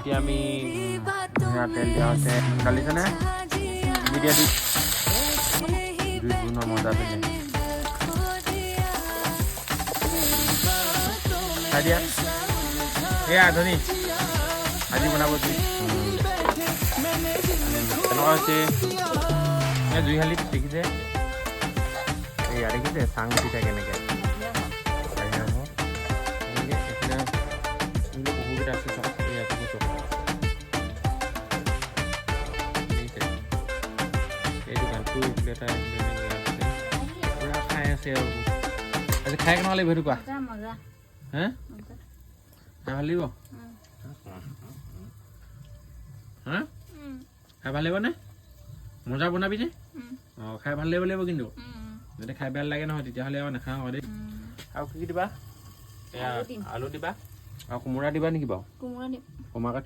এতিয়া আমি তেল দিয়া হৈছে ঢালিছেনে দি দিয়া দি দুই গুণৰ মজা পেলাই খাই দিয়া এয়া ধনী আজি বনাব কেনেকুৱা হৈছে জুই শালিত দেখিছে এয়া দেখিছে চাং উঠি থাকে এনেকৈ বহুকেইটা আছে চব এয়া চব এইটো গানটো এটা পুৰা খাই আছে আৰু আজি খাই কেনেকুৱা লাগিব সেইটো কোৱা হে খাই ভাল লাগিব হা খাই ভাল লাগিব নে মজা বনাবি যে অঁ খাই ভাল লাগিব কিন্তু যদি খাই বেয়া লাগে নহয় তেতিয়াহ'লে আৰু নাখাওঁ আকৌ দেই আৰু কি দিবা এয়া আলু দিবা আৰু কোমোৰা দিবা নেকি বাৰু কোমোৰা